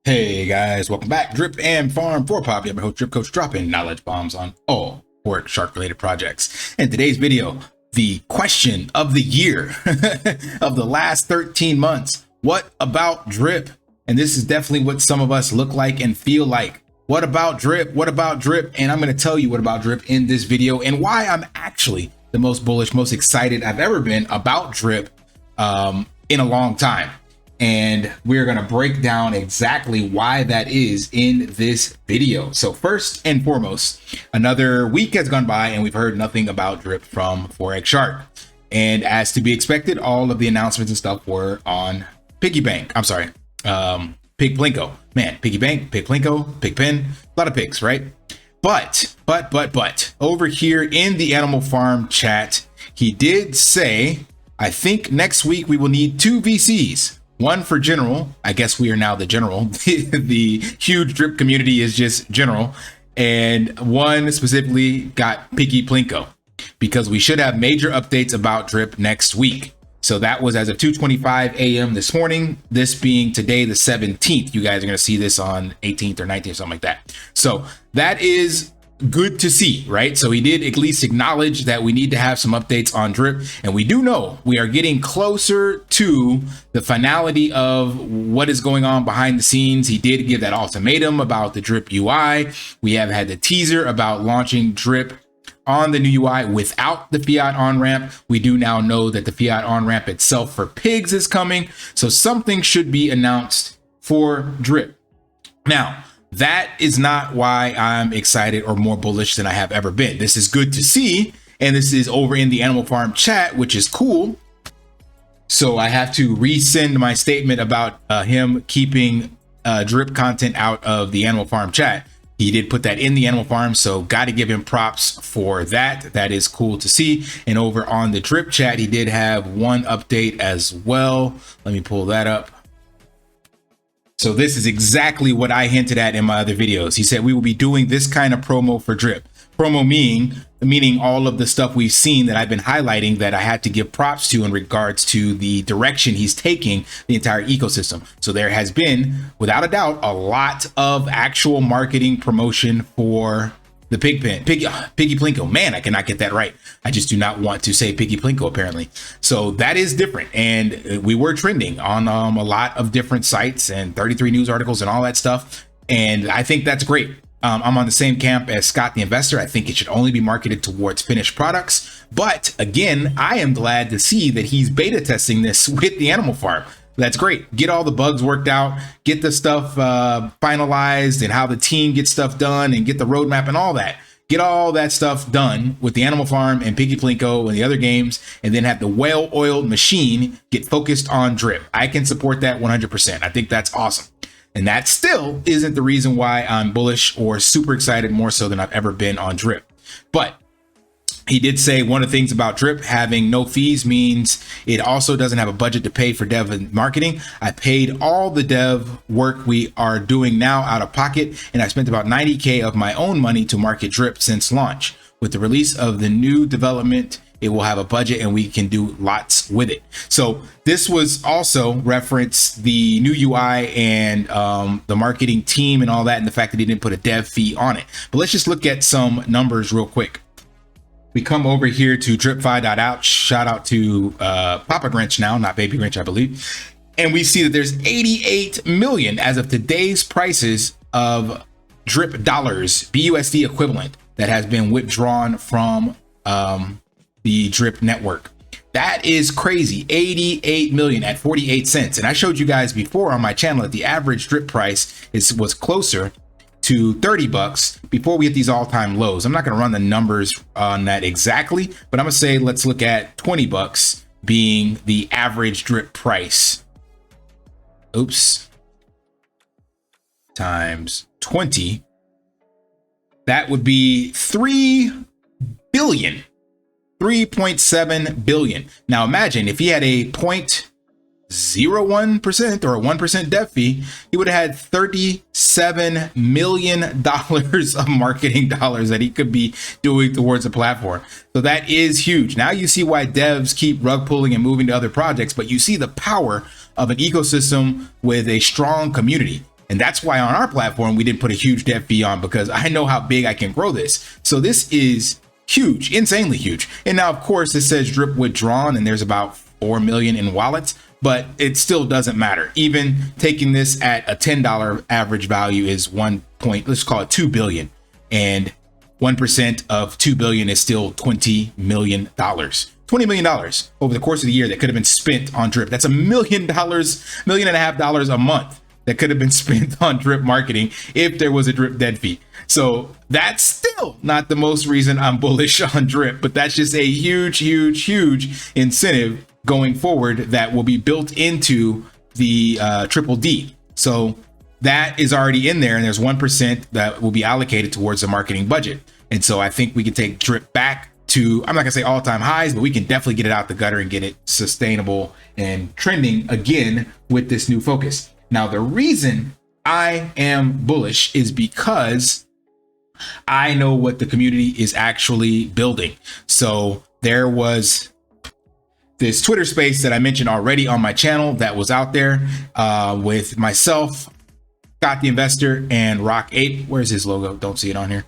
Hey guys, welcome back. Drip and Farm for Pop. I'm your host, Drip Coach, dropping knowledge bombs on all Forex Shark related projects. In today's video, the question of the year of the last 13 months. What about drip? And this is definitely what some of us look like and feel like. What about drip? What about drip? And I'm going to tell you what about drip in this video and why I'm actually the most bullish, most excited I've ever been about drip in a long time. And we're going to break down exactly why that is in this video. So first and foremost, another week has gone by and we've heard nothing about drip from Forex Shark. And as to be expected, all of the announcements and stuff were on Piggy Bank. I'm sorry, Pig Plinko. Man, Piggy Bank, Pig Plinko, Pig Pen, a lot of pigs, right? But over here in the Animal Farm chat, he did say, I think next week we will need 2 VCs. One for general. I guess we are now the general. The huge drip community is just general. And one specifically got Piggy Plinko because we should have major updates about drip next week. So that was as of 2:25 a.m. this morning, this being today, the 17th. You guys are going to see this on 18th or 19th, something like that. So that is good to see, right? So he did at least acknowledge that we need to have some updates on drip, and we do know we are getting closer to the finality of what is going on behind the scenes. He did give that ultimatum about the drip UI. We have had the teaser about launching drip on the new UI without the fiat on-ramp. We do now know that the fiat on-ramp itself for pigs is coming, so something should be announced for drip. Now, that is not why I'm excited or more bullish than I have ever been. This is good to see, and this is over in the Animal Farm chat, which is cool. So I have to resend my statement about him keeping drip content out of the Animal Farm chat. He did put that in the Animal Farm, so got to give him props for that. That is cool to see. And over on the drip chat, he did have one update as well. Let me pull that up. So this is exactly what I hinted at in my other videos. He said we will be doing this kind of promo for drip. Promo meaning all of the stuff we've seen that I've been highlighting that I had to give props to in regards to the direction he's taking the entire ecosystem. So there has been, without a doubt, a lot of actual marketing promotion for the Piggy Plinko. Man, I cannot get that right. I just do not want to say Piggy Plinko, apparently. So that is different. And we were trending on a lot of different sites and 33 news articles and all that stuff. And I think that's great. I'm on the same camp as Scott the Investor. I think it should only be marketed towards finished products. But again, I am glad to see that he's beta testing this with the Animal Farm. That's great. Get all the bugs worked out, get the stuff finalized and how the team gets stuff done and get the roadmap and all that. Get all that stuff done with the Animal Farm and Piggy Plinko and the other games, and then have the well-oiled machine get focused on drip. I can support that 100%. I think that's awesome. And that still isn't the reason why I'm bullish or super excited more so than I've ever been on drip. But he did say one of the things about drip having no fees means it also doesn't have a budget to pay for dev and marketing. I paid all the dev work we are doing now out of pocket, and I spent about 90K of my own money to market drip since launch. With the release of the new development, it will have a budget and we can do lots with it. So this was also reference the new UI and the marketing team and all that, and the fact that he didn't put a dev fee on it. But let's just look at some numbers real quick. We come over here to dripfi.out. Shout out to Papa Grinch now, not Baby Grinch, I believe. And we see that there's 88 million as of today's prices of drip dollars, BUSD equivalent, that has been withdrawn from the drip network. That is crazy. 88 million at 48 cents. And I showed you guys before on my channel that the average drip price was closer to 30 bucks before we hit these all-time lows. I'm not going to run the numbers on that exactly, but I'm going to say let's look at 20 bucks being the average drip price. Oops. Times 20. That would be 3 billion. 3.7 billion. Now imagine if he had a 0.01% or a 1% dev fee, he would have had $37 million of marketing dollars that he could be doing towards the platform. So that is huge. Now you see why devs keep rug pulling and moving to other projects, but you see the power of an ecosystem with a strong community. And that's why on our platform, we didn't put a huge debt fee on, because I know how big I can grow this. So this is huge, insanely huge. And now, of course, it says drip withdrawn and there's about 4 million in wallets, but it still doesn't matter. Even taking this at a $10 average value is let's call it 2 billion. And 1% of 2 billion is still $20 million. $20 million over the course of the year that could have been spent on drip. That's $1 million, $1.5 million a month that could have been spent on drip marketing if there was a drip dead fee. So that's still not the most reason I'm bullish on drip, but that's just a huge, huge, huge incentive going forward that will be built into the triple D. So that is already in there, and there's 1% that will be allocated towards the marketing budget. And so I think we can take drip back to, I'm not gonna say all-time highs, but we can definitely get it out the gutter and get it sustainable and trending again with this new focus. Now, the reason I am bullish is because I know what the community is actually building. So there was this Twitter space that I mentioned already on my channel that was out there with myself, Scott the Investor, and Rock 8. Where's his logo? Don't see it on here.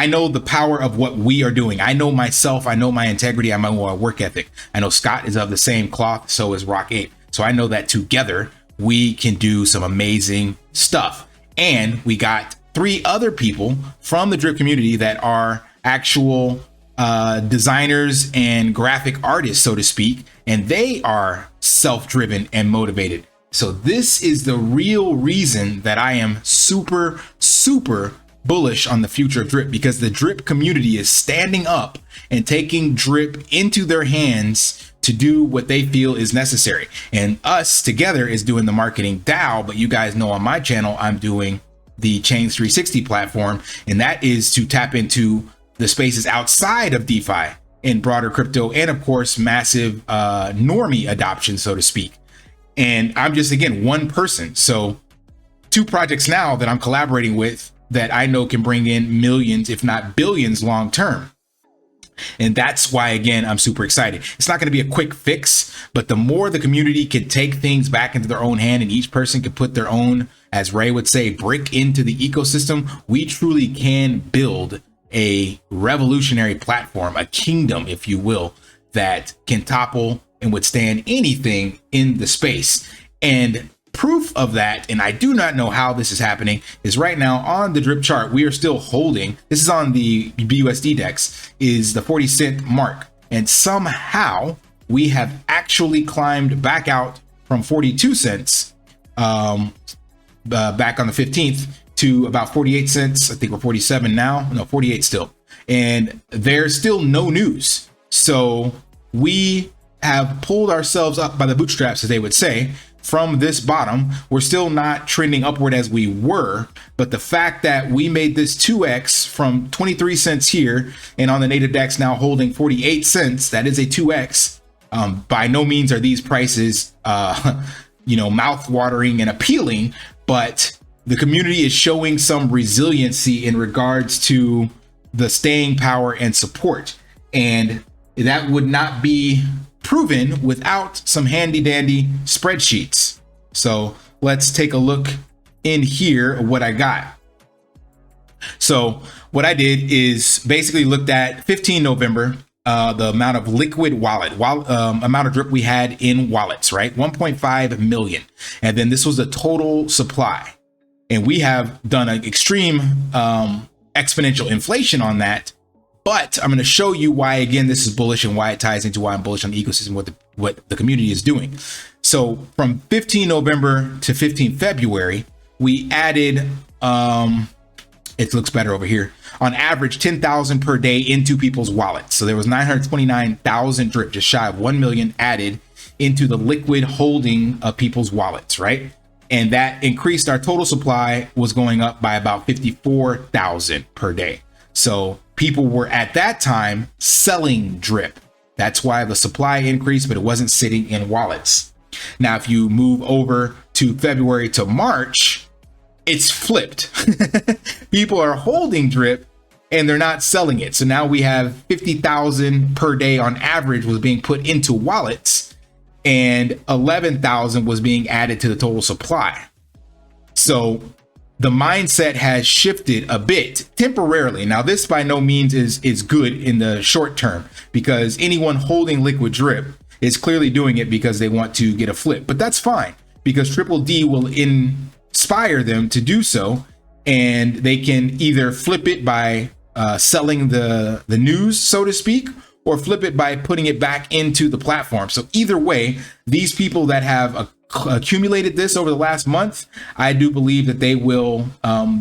I know the power of what we are doing. I know myself, I know my integrity, I know my work ethic. I know Scott is of the same cloth, so is Rock 8. So I know that together we can do some amazing stuff. And we got 3 other people from the drip community that are actual designers and graphic artists, so to speak, and they are self-driven and motivated. So this is the real reason that I am super, super bullish on the future of drip, because the drip community is standing up and taking drip into their hands to do what they feel is necessary. And us together is doing the marketing DAO, but you guys know on my channel, I'm doing the Chains 360 platform, and that is to tap into the spaces outside of DeFi and broader crypto, and of course, massive normie adoption, so to speak. And I'm just, again, one person. So 2 projects now that I'm collaborating with that I know can bring in millions, if not billions, long term. And that's why, again, I'm super excited. It's not going to be a quick fix, but the more the community can take things back into their own hand and each person can put their own, as Ray would say, brick into the ecosystem, we truly can build a revolutionary platform, a kingdom, if you will, that can topple and withstand anything in the space. And proof of that, and I do not know how this is happening, is right now on the drip chart, we are still holding, this is on the BUSD DEX, is the 40 cent mark. And somehow we have actually climbed back out from 42 cents back on the 15th to about 48 cents. I think we're 47 now. No, 48 still. And there's still no news. So we have pulled ourselves up by the bootstraps, as they would say, from this bottom. We're still not trending upward as we were, but the fact that we made this 2x from 23 cents here and on the native DEX now holding 48 cents, that is a 2x. By no means are these prices, mouth-watering and appealing, but the community is showing some resiliency in regards to the staying power and support. And that would not be proven without some handy dandy spreadsheets. So let's take a look in here at what I got. So what I did is basically looked at 15 November, the amount of liquid amount of drip we had in wallets, right? 1.5 million. And then this was the total supply. And we have done an extreme exponential inflation on that. But I'm going to show you why, again, this is bullish and why it ties into why I'm bullish on the ecosystem, what the community is doing. So from 15 November to 15 February, we added, it looks better over here, on average 10,000 per day into people's wallets. So there was 929,000 drip, just shy of 1 million added into the liquid holding of people's wallets, right? And that increased our total supply was going up by about 54,000 per day. So people were at that time selling drip. That's why the supply increased, but it wasn't sitting in wallets. Now, if you move over to February to March, it's flipped. People are holding drip and they're not selling it. So now we have 50,000 per day on average was being put into wallets. and 11,000 was being added to the total supply. So the mindset has shifted a bit temporarily. Now, this by no means is good in the short term, because anyone holding liquid drip is clearly doing it because they want to get a flip. But that's fine, because Triple D will inspire them to do so, and they can either flip it by selling the news, so to speak, or flip it by putting it back into the platform. So either way, these people that have accumulated this over the last month, I do believe that they will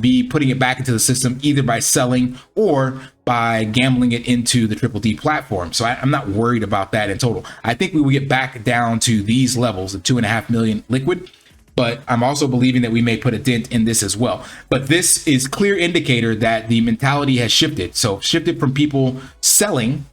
be putting it back into the system, either by selling or by gambling it into the Triple D platform. So I'm not worried about that in total. I think we will get back down to these levels of 2.5 million liquid, but I'm also believing that we may put a dent in this as well. But this is clear indicator that the mentality has shifted. So shifted from people selling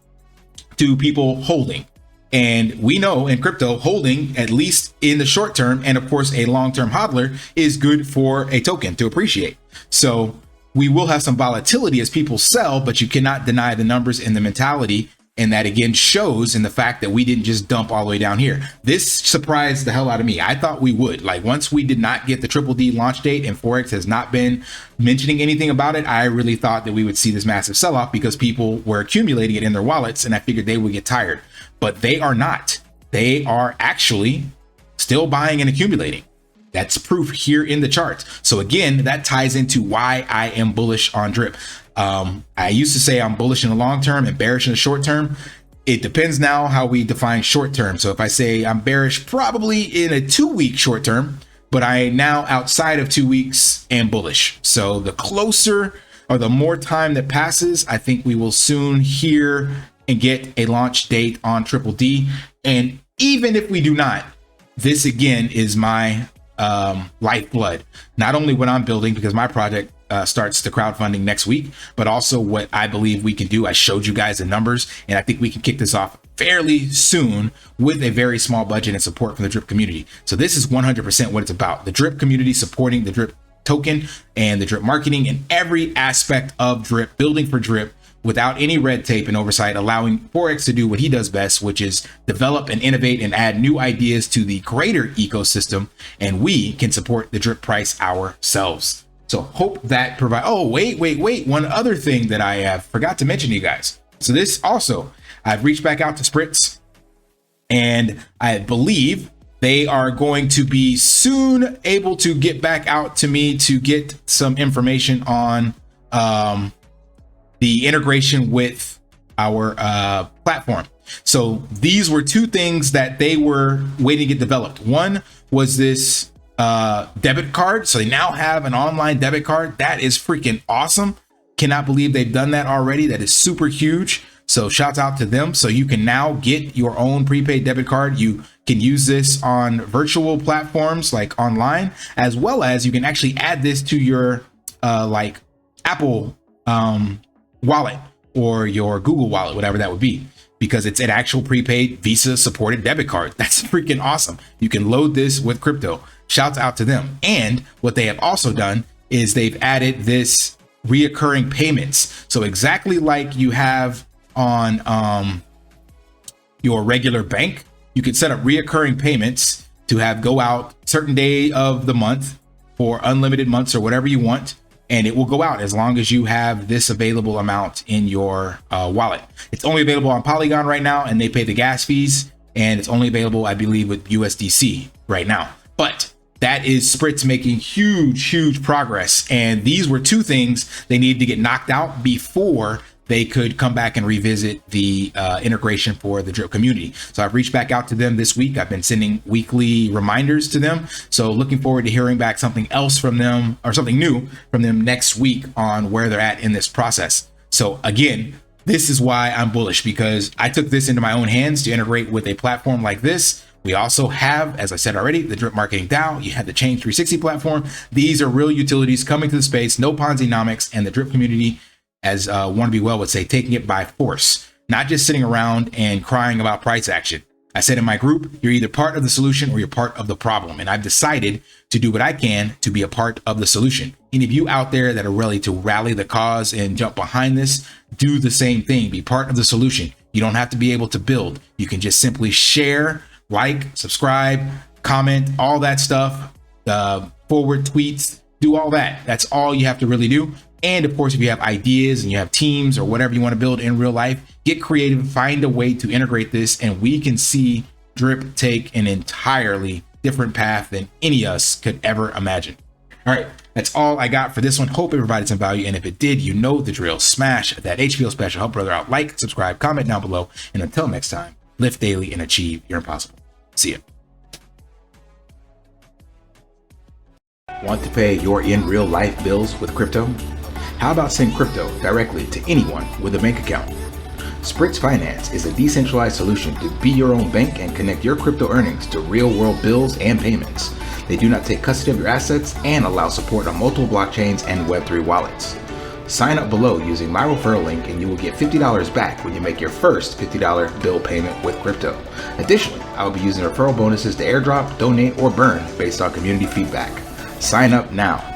to people holding. And we know in crypto, holding, at least in the short term, and of course a long-term hodler, is good for a token to appreciate. So we will have some volatility as people sell, but you cannot deny the numbers and the mentality. And that again shows in the fact that we didn't just dump all the way down here. This surprised the hell out of me. I thought we would. Like, once we did not get the Triple D launch date and Forex has not been mentioning anything about it, I really thought that we would see this massive sell-off because people were accumulating it in their wallets, and I figured they would get tired. But they are not. They are actually still buying and accumulating. That's proof here in the charts. So again, that ties into why I am bullish on drip. I used to say I'm bullish in the long term and bearish in the short term. It depends now how we define short term. So if I say I'm bearish probably in a 2-week short term, but I now outside of 2 weeks am bullish. So the closer or the more time that passes, I think we will soon hear and get a launch date on Triple D. And even if we do not, this again is my lifeblood. Not only what I'm building, because my project starts the crowdfunding next week, but also what I believe we can do. I showed you guys the numbers, and I think we can kick this off fairly soon with a very small budget and support from the drip community. So this is 100% what it's about. The drip community supporting the drip token and the drip marketing and every aspect of drip, building for drip without any red tape and oversight, allowing Forex to do what he does best, which is develop and innovate and add new ideas to the greater ecosystem, and we can support the drip price ourselves. So hope that provide. Oh, wait. One other thing that I have forgot to mention to you guys. So this also, I've reached back out to Spritz, and I believe they are going to be soon able to get back out to me to get some information on the integration with our platform. So these were two things that they were waiting to get developed. One was this debit card. So they now have an online debit card. That is freaking awesome. Cannot believe they've done that already. That is super huge. So shouts out to them. So you can now get your own prepaid debit card. You can use this on virtual platforms like online, as well as you can actually add this to your like Apple wallet or your Google wallet, whatever that would be, because it's an actual prepaid Visa supported debit card. That's freaking awesome. You can load this with crypto. Shouts out to them. And what they have also done is they've added this reoccurring payments. So exactly like you have on your regular bank, you can set up reoccurring payments to have go out certain day of the month for unlimited months or whatever you want. And it will go out as long as you have this available amount in your wallet. It's only available on Polygon right now, and they pay the gas fees. And it's only available, I believe, with USDC right now. But that is Spritz making huge progress. And these were two things they needed to get knocked out before they could come back and revisit the integration for the drip community. So I've reached back out to them this week. I've been sending weekly reminders to them. So looking forward to hearing back something else from them, or something new from them next week on where they're at in this process. So again, this is why I'm bullish, because I took this into my own hands to integrate with a platform like this. We also have, as I said already, the drip marketing DAO. You have the Change 360 platform. These are real utilities coming to the space, no Ponzi-nomics, and the drip community, as Wanna Be Well would say, taking it by force, not just sitting around and crying about price action. I said in my group, you're either part of the solution or you're part of the problem. And I've decided to do what I can to be a part of the solution. Any of you out there that are ready to rally the cause and jump behind this, do the same thing. Be part of the solution. You don't have to be able to build. You can just simply share like, subscribe, comment, all that stuff, forward tweets, do all that. That's all you have to really do. And of course, if you have ideas and you have teams or whatever you want to build in real life, get creative, find a way to integrate this, and we can see Drip take an entirely different path than any of us could ever imagine. All right, that's all I got for this one. Hope it provided some value, and if it did, you know the drill. Smash that HPO special, help brother out, like, subscribe, comment down below, and until next time, lift daily and achieve your impossible. See ya. Want to pay your in real life bills with crypto? How about send crypto directly to anyone with a bank account? Spritz Finance is a decentralized solution to be your own bank and connect your crypto earnings to real-world bills and payments. They do not take custody of your assets and allow support on multiple blockchains and Web3 wallets. Sign up below using my referral link and you will get $50 back when you make your first $50 bill payment with crypto. Additionally, I will be using referral bonuses to airdrop, donate, or burn based on community feedback. Sign up now.